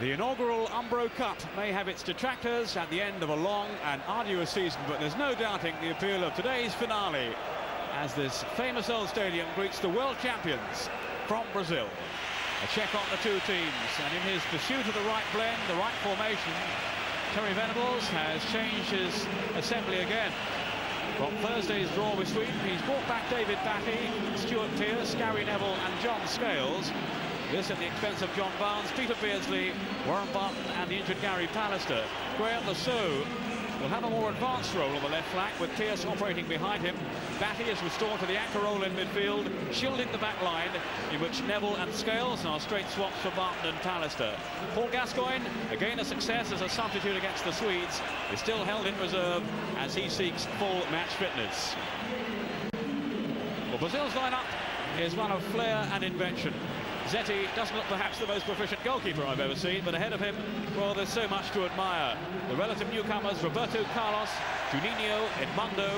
The inaugural Umbro Cup may have its detractors at the end of a long and arduous season, but there's no doubting the appeal of today's finale as this famous old stadium greets the world champions from Brazil. A check on the two teams, and in his pursuit of the right blend, the right formation, Terry Venables has changed his assembly again. From Thursday's draw with Sweden, he's brought back David Batty, Stuart Pearce, Gary Neville and John Scales. This at the expense of John Barnes, Peter Beardsley, Warren Barton and the injured Gary Pallister. Graham Lasso will have a more advanced role on the left flank with Pearce operating behind him. Batty is restored to the anchor role in midfield, shielding the back line, in which Neville and Scales are straight swaps for Barton and Pallister. Paul Gascoigne, again a success as a substitute against the Swedes, is still held in reserve as he seeks full match fitness. Well, Brazil's lineup is one of flair and invention. Zetti doesn't look perhaps the most proficient goalkeeper I've ever seen, but ahead of him, well, there's so much to admire. The relative newcomers, Roberto Carlos, Juninho, Edmundo,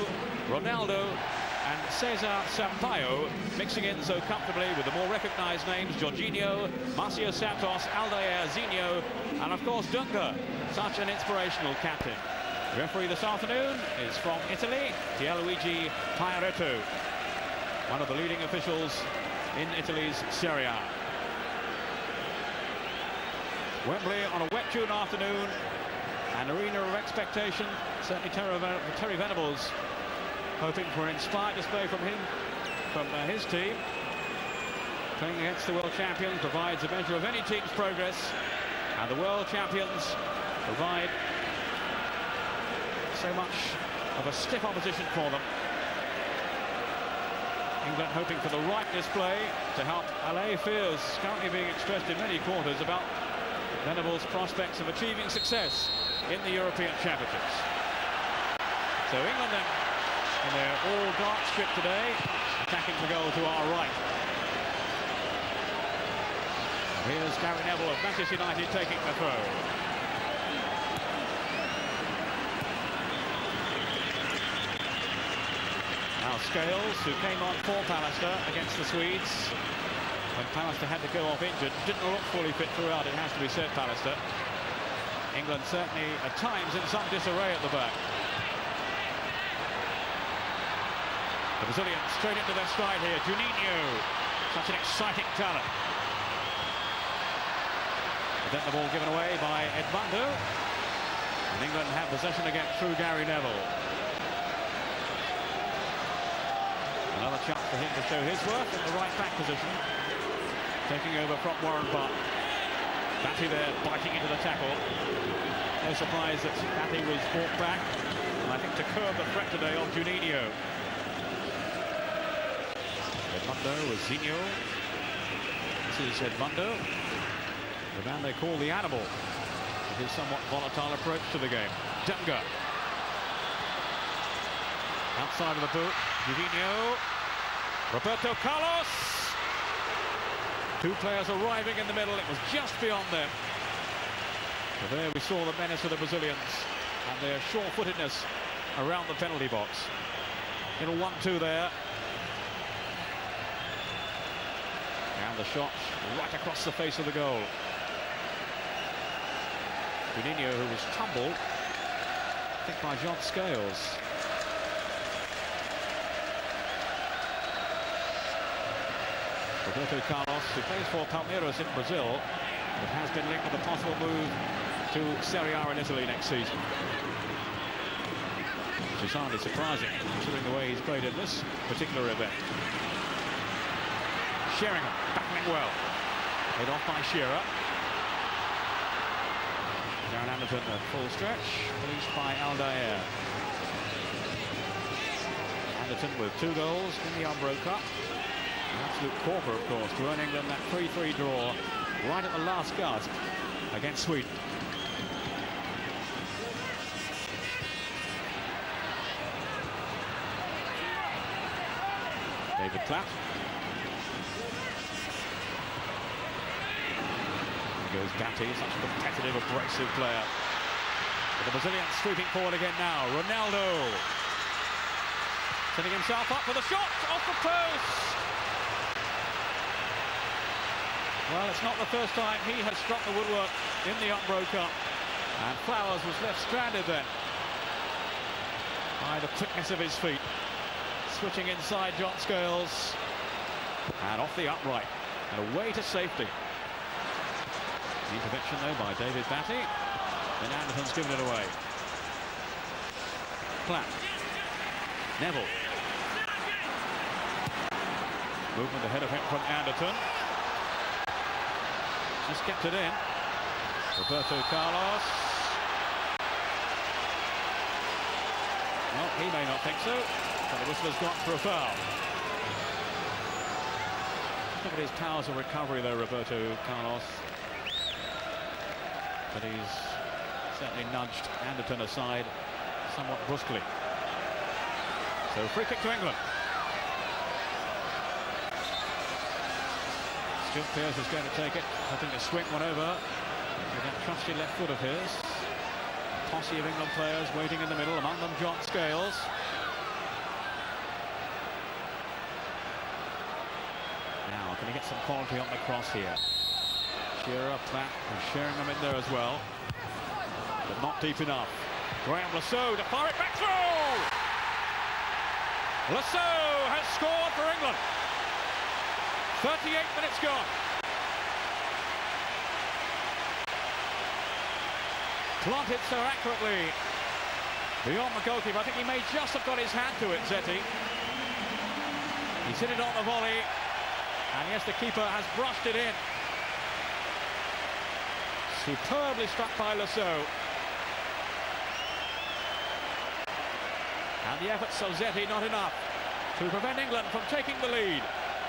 Ronaldo, and Cesar Sampaio, mixing in so comfortably with the more recognised names, Jorginho, Marcio Santos, Aldair, Zinho, and of course Dunga, such an inspirational captain. The referee this afternoon is from Italy, Pierluigi Pairetto, one of the leading officials in Italy's Serie A. Wembley on a wet June afternoon, an arena of expectation. Certainly Terry Venables hoping for an inspired display from him, from his team. Playing against the world champions provides a measure of any team's progress, and the world champions provide so much of a stiff opposition for them. England hoping for the right display to help allay fears currently being expressed in many quarters about Venables' prospects of achieving success in the European Championships. So England then, in their all-dark strip today, attacking the goal to our right. Here's Gary Neville of Manchester United taking the throw. Now Scales, who came on for Pallister against the Swedes when Pallister had to go off injured, didn't look fully fit throughout, it has to be said, Pallister. England certainly at times in some disarray at the back. The Brazilians straight into their stride here. Juninho, such an exciting talent. But then the ball given away by Edmundo, and England have possession again through Gary Neville. Another chance for him to show his worth in the right back position. Taking over from Warren Barton. Batty there biting into the tackle. No surprise that Batty was brought back, and I think to curb the threat today of Juninho. Edmundo with Zinho. This is Edmundo, the man they call the animal, with his somewhat volatile approach to the game. Dunga. Outside of the boot, Juninho. Roberto Carlos. Two players arriving in the middle. It was just beyond them. So there we saw the menace of the Brazilians and their sure-footedness around the penalty box. Little 1-2 there. And the shot right across the face of the goal. Juninho, who was tumbled, I think, by John Scales. Roberto Carlos, who plays for Palmeiras in Brazil, but has been linked with a possible move to Serie A in Italy next season. Which is hardly surprising, considering the way he's played in this particular event. Sheringham, battling well. Laid off by Shearer. Darren Anderton at full stretch, released by Aldair. Anderton with 2 goals in the Umbro Cup. An absolute corker, of course, to earn England that 3-3 draw right at the last gasp against Sweden. David Platt. There goes Batty, such a competitive, abrasive player. But the Brazilians sweeping forward again now. Ronaldo setting himself up for the shot off the post. Well, it's not the first time he has struck the woodwork in the Umbro Cup. And Flowers was left stranded then by the quickness of his feet. Switching inside John Scales. And off the upright. And away to safety. Intervention though by David Batty. And Anderton's given it away. Platt. Neville. Movement ahead of him from Anderton. Just kept it in. Roberto Carlos. Well, he may not think so. But the whistle has gone for a foul. Look at his powers of recovery there, Roberto Carlos. But he's certainly nudged Anderton aside somewhat brusquely. So free kick to England. Stuart Pearce is going to take it. I think to swing one over with that trusty left foot of his. A posse of England players waiting in the middle, among them John Scales. Now, can he get some quality on the cross here? Shearer, Platt, and sharing them in there as well. But not deep enough. Graham Lasso to fire it back through! Lasso has scored for England. 38 minutes gone. Planted so accurately beyond the goalkeeper. I think he may just have got his hand to it, Zetti. He's hit it on the volley. And yes, the keeper has brushed it in. Superbly struck by Lasso. And the efforts of Zetti not enough to prevent England from taking the lead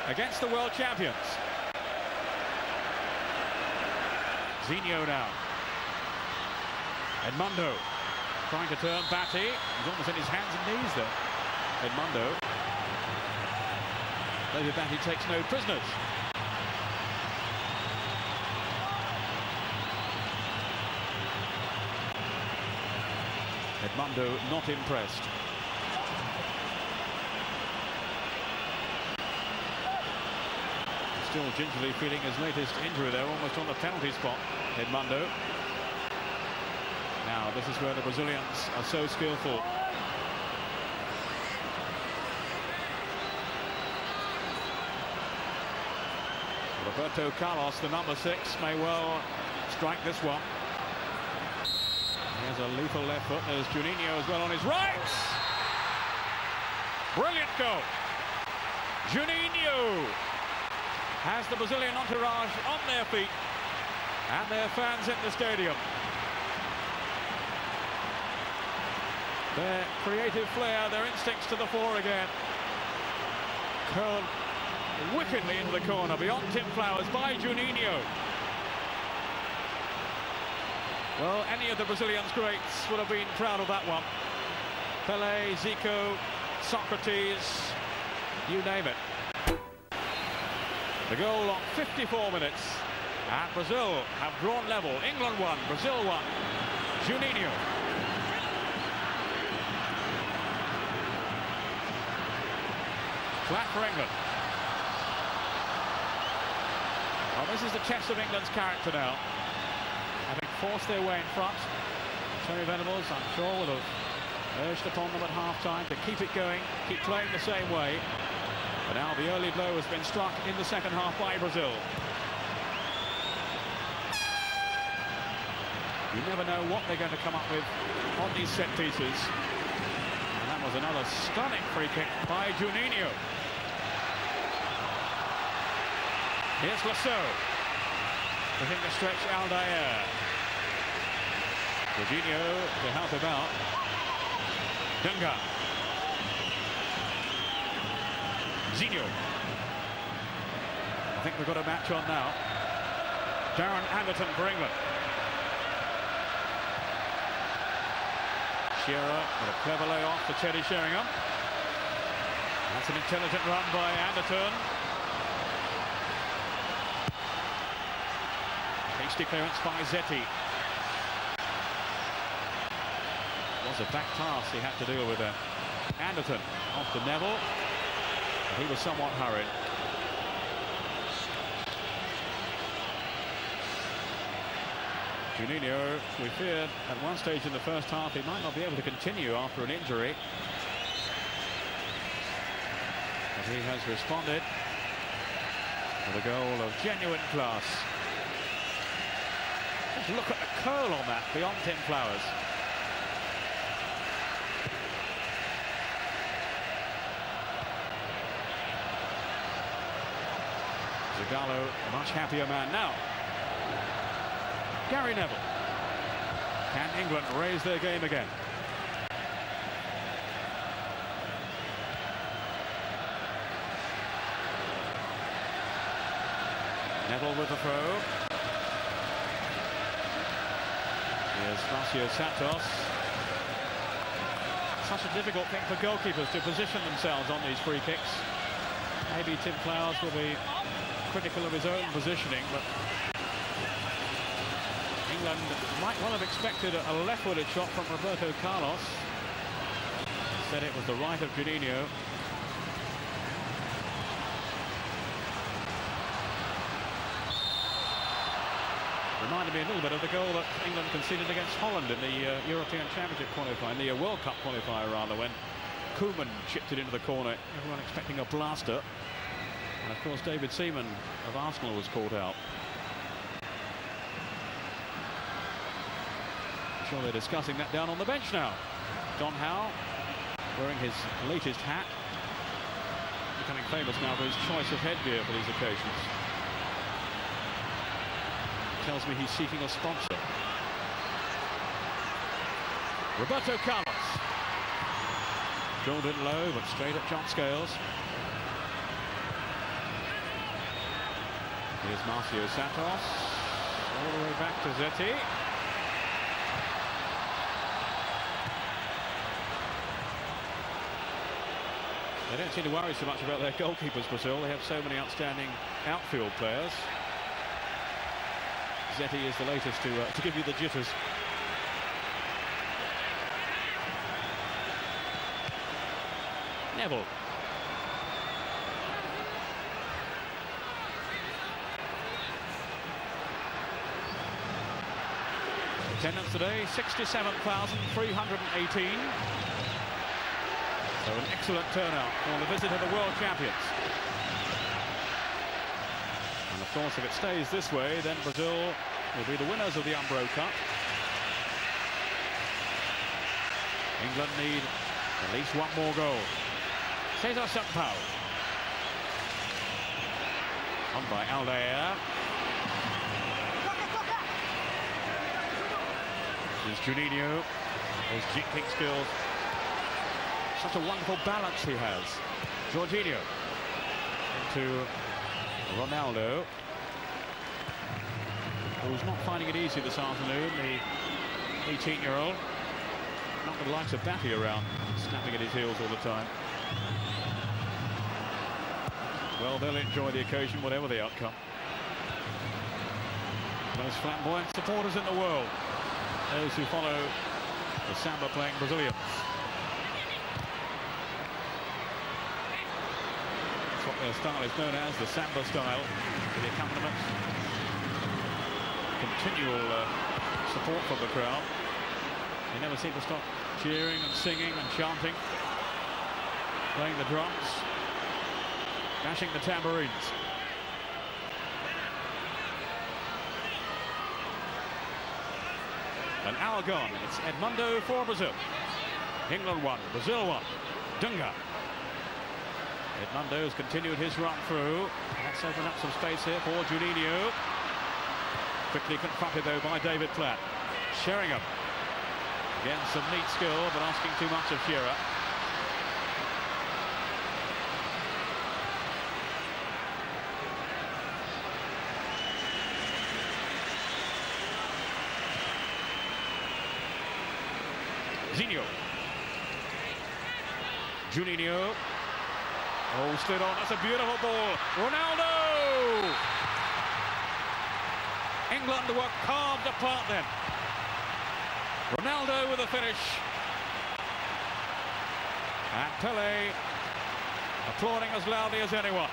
against the world champions. Juninho now. Edmundo trying to turn Batty. He's almost in his hands and knees there. Edmundo. David Batty takes no prisoners. Edmundo not impressed. Still gingerly feeling his latest injury there, almost on the penalty spot, Edmundo. Now, this is where the Brazilians are so skillful. Roberto Carlos, the number 6, may well strike this one. He has a lethal left foot. There's Juninho as well on his right. Brilliant goal. Juninho has the Brazilian entourage on their feet and their fans in the stadium. Their creative flair, their instincts to the fore again. Curled wickedly into the corner beyond Tim Flowers by Juninho. Well, any of the Brazilians' greats would have been proud of that one. Pelé, Zico, Socrates, you name it. The goal on 54 minutes, and Brazil have drawn level. England won, Brazil won. Juninho. Flat for England. Well, this is the test of England's character now. Having forced their way in front, Terry Venables, I'm sure, would have urged upon them at half-time to keep it going, keep playing the same way. But now the early blow has been struck in the second half by Brazil. You never know what they're going to come up with on these set pieces. And that was another stunning free kick by Juninho. Here's Lasso. Looking to stretch Aldair. Juninho to help him out. Dunga. Zinho. I think we've got a match on now. Darren Anderton for England. Shearer with a clever layoff for Teddy Sheringham. That's an intelligent run by Anderton. Hasty clearance by Zetti. It was a back pass he had to deal with there. Anderton off to Neville. He was somewhat hurried. Juninho, we feared at one stage in the first half he might not be able to continue after an injury. But he has responded with a goal of genuine class. Just look at the curl on that, beyond Tim Flowers. Zagallo, a much happier man now. Gary Neville. Can England raise their game again? Neville with the throw. Here's Saux. Such a difficult thing for goalkeepers to position themselves on these free kicks. Maybe Tim Flowers will be critical of his own positioning, but England might well have expected a left-footed shot from Roberto Carlos. Instead it was the right of Juninho. Reminded me a little bit of the goal that England conceded against Holland in the European Championship qualifying, the World Cup qualifier rather, when Koeman chipped it into the corner, everyone expecting a blaster. And of course David Seaman of Arsenal was caught out. I'm sure they're discussing that down on the bench now. Don Howe wearing his latest hat, becoming famous now for his choice of headgear for these occasions. Tells me he's seeking a sponsor. Roberto Carlos. Drilled in low, but straight at John Scales. Here's Marcio Santos. All the way back to Zetti. They don't seem to worry so much about their goalkeepers, Brazil. They have so many outstanding outfield players. Zetti is the latest to give you the jitters. Neville. Attendance today, 67,318. So an excellent turnout for the visit of the world champions. And of course, if it stays this way, then Brazil will be the winners of the Umbro Cup. England need at least one more goal. Cesar Sampaio. On by Aldair. There's Juninho. His kicking skills. Such a wonderful balance he has. Jorginho into Ronaldo, who's not finding it easy this afternoon, the 18-year-old. Not the likes of Batty around, snapping at his heels all the time. Well, they'll enjoy the occasion, whatever the outcome. Most flamboyant supporters in the world, those who follow the samba-playing Brazilians. That's what their style is known as, the samba style, with the accompaniment. Continual support from the crowd. They never seem to stop cheering and singing and chanting, playing the drums, bashing the tambourines. An hour gone. It's Edmundo for Brazil. England 1, Brazil 1. Dunga. Edmundo has continued his run through. That's opened up some space here for Juninho. Quickly confronted though by David Platt. Sheringham. Again, some neat skill, but asking too much of Shearer. Zinho. Juninho. Oh, slid on. That's a beautiful ball. Ronaldo! England were carved apart then. Ronaldo with a finish. And Pelé applauding as loudly as anyone.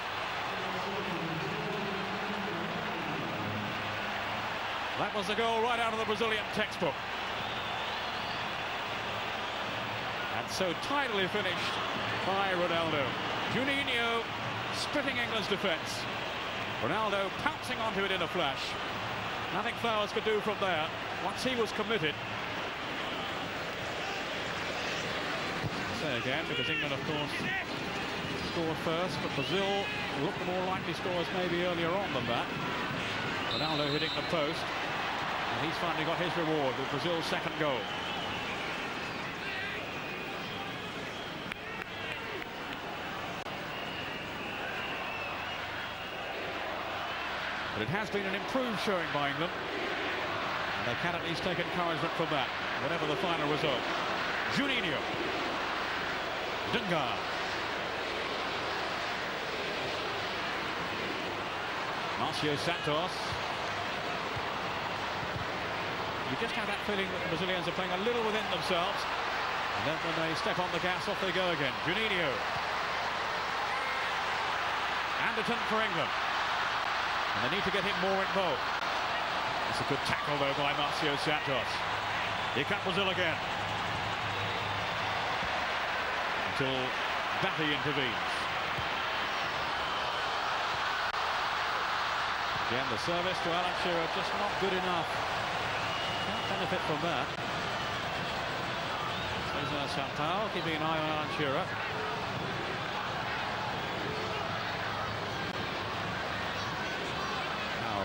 That was the goal right out of the Brazilian textbook. And so tidily finished by Ronaldo. Juninho splitting England's defence. Ronaldo pouncing onto it in a flash. Nothing Flowers could do from there once he was committed. Say again, because England, of course, scored first, but Brazil looked the more likely scorers maybe earlier on than that. Ronaldo hitting the post, and he's finally got his reward with Brazil's second goal. But it has been an improved showing by England, and they can at least take encouragement from that, whatever the final result. Juninho. Dunga. Marcio Santos. You just have that feeling that the Brazilians are playing a little within themselves, and then when they step on the gas, off they go again. Juninho. Anderton for England. And they need to get him more involved. It's a good tackle, though, by Marcio Santos. Here comes Brazil again. Until Batty intervenes. Again, the service to Alan Shearer just not good enough. Can't benefit from that. Cesar Sampaio keeping an eye on Alan Shearer.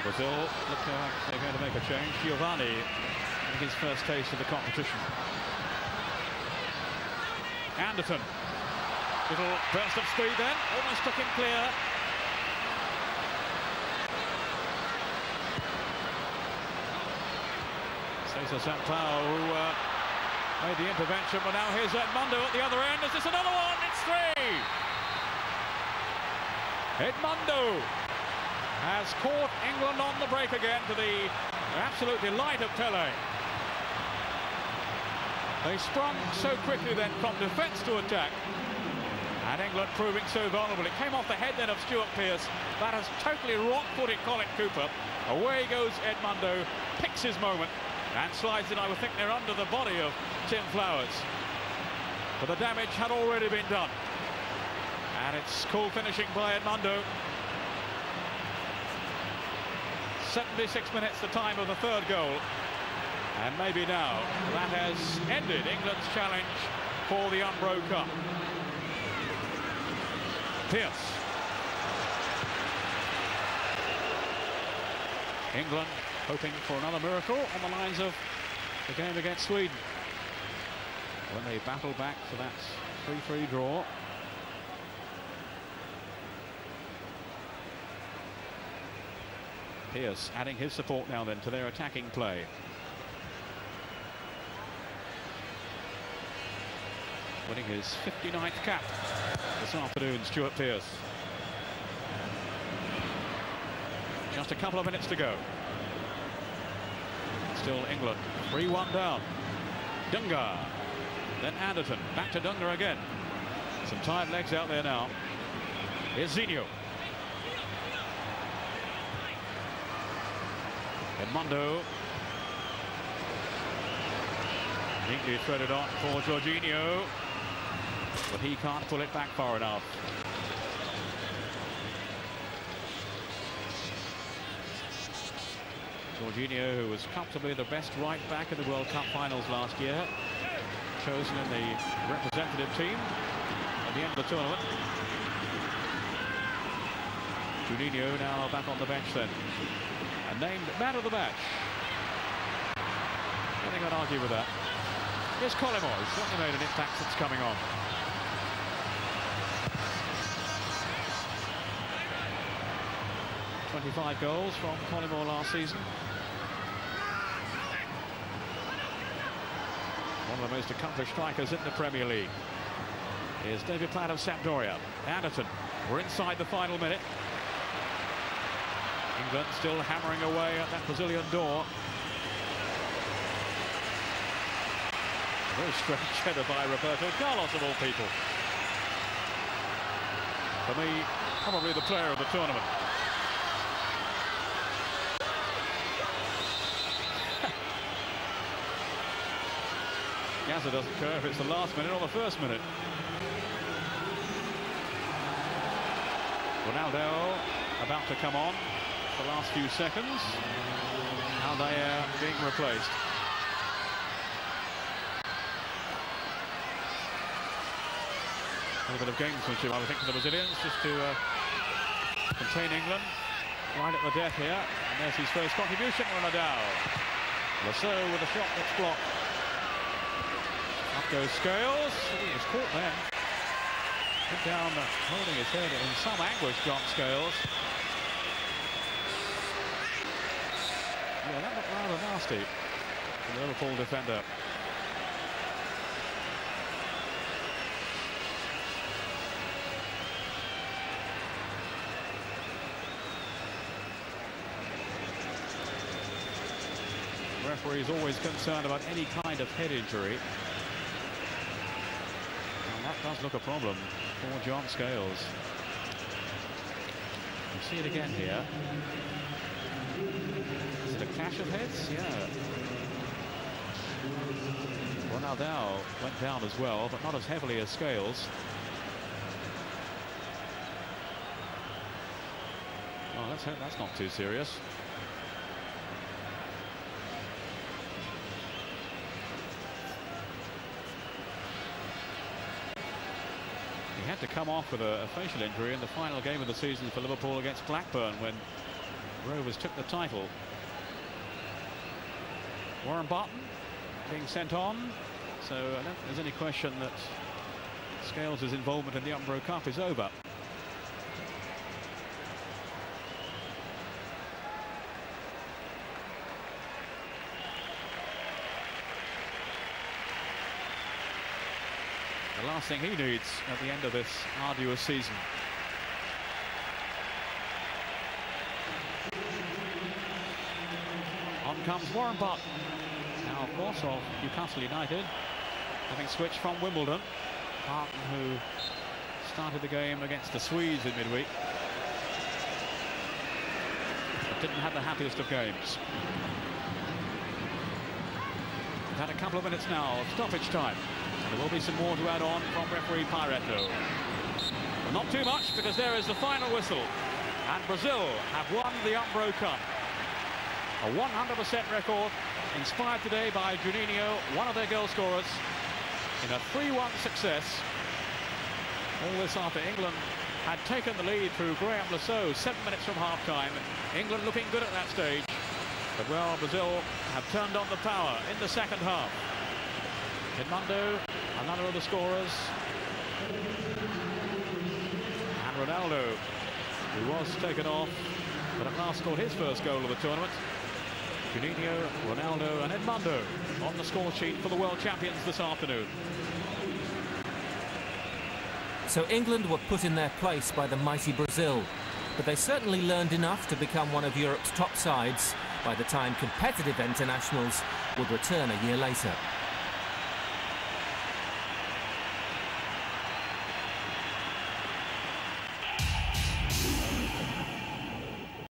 Brazil look like they're going to make a change. Giovanni getting his first taste of the competition. Anderton. Little burst of speed then. Almost took him clear. Cesar Sampaio, who made the intervention, but now here's Edmundo at the other end. Is this another one? It's three! Edmundo has caught England on the break again, to the absolute delight of Pelé. They sprung so quickly then from defence to attack, and England proving so vulnerable. It came off the head then of Stuart Pearce. That has totally wrong-footed Colin Cooper. Away goes Edmundo, picks his moment, and slides in. I would think they're under the body of Tim Flowers. But the damage had already been done. And it's cool finishing by Edmundo. 76 minutes the time of the third goal, and maybe now that has ended England's challenge for the Umbro Cup. Pearce. England hoping for another miracle on the lines of the game against Sweden, when they battle back for that 3-3 draw. Pearce adding his support now then to their attacking play. Winning his 59th cap this afternoon, Stuart Pearce. Just a couple of minutes to go. Still England 3-1 down. Dunga. Then Anderton. Back to Dunga again. Some tired legs out there now. Here's Juninho. Edmundo. Neatly threaded on for Jorginho, but he can't pull it back far enough. Jorginho, who was comfortably the best right back in the World Cup finals last year, chosen in the representative team at the end of the tournament. Juninho now back on the bench then, and named man of the match. I think I'd argue with that. Here's Collymore, who's certainly made an impact since coming on. "25 goals from Collymore last season. One of the most accomplished strikers in the Premier League. Here's David Platt of Sampdoria. Anderton, we're inside the final minute. England still hammering away at that Brazilian door. Very strange header by Roberto Carlos, of all people. For me, probably the player of the tournament. Gaza doesn't care if it's the last minute or the first minute. Ronaldo about to come on for the last few seconds. Now they are being replaced. A little bit of gamesmanship, I would think, for the Brazilians, just to contain England. Right at the death here. And there's his first contribution, Ronaldo. Saux with a shot that's blocked. Up goes Scales. He was caught then. Put down, holding his head in some anguish, John Scales. Yeah, that looked rather nasty from the Liverpool defender. The referee is always concerned about any kind of head injury. And that does look a problem for John Scales. You see it again here. Is it a clash of heads? Yeah. Ronaldo went down as well, but not as heavily as Scales. Well, let's hope that's not too serious. He had to come off with a facial injury in the final game of the season for Liverpool against Blackburn when Rovers took the title. Warren Barton being sent on, so I don't think there's any question that Scales' involvement in the Umbro Cup is over. The last thing he needs at the end of this arduous season. On comes Warren Barton. Now, of course, of Newcastle United, having switched from Wimbledon. Barton, who started the game against the Swedes in midweek, but didn't have the happiest of games. We've had a couple of minutes now of stoppage time. There will be some more to add on from referee Piretto. Well, not too much, because there is the final whistle. And Brazil have won the Umbro Cup. A 100% record, inspired today by Juninho, one of their goal scorers, in a 3-1 success. All this after England had taken the lead through Graham Saux 7 minutes from half-time. England looking good at that stage. But, well, Brazil have turned on the power in the second half. Edmundo, another of the scorers, and Ronaldo, who was taken off, but at last scored his first goal of the tournament. Juninho, Ronaldo and Edmundo on the score sheet for the world champions this afternoon. So England were put in their place by the mighty Brazil, but they certainly learned enough to become one of Europe's top sides by the time competitive internationals would return a year later.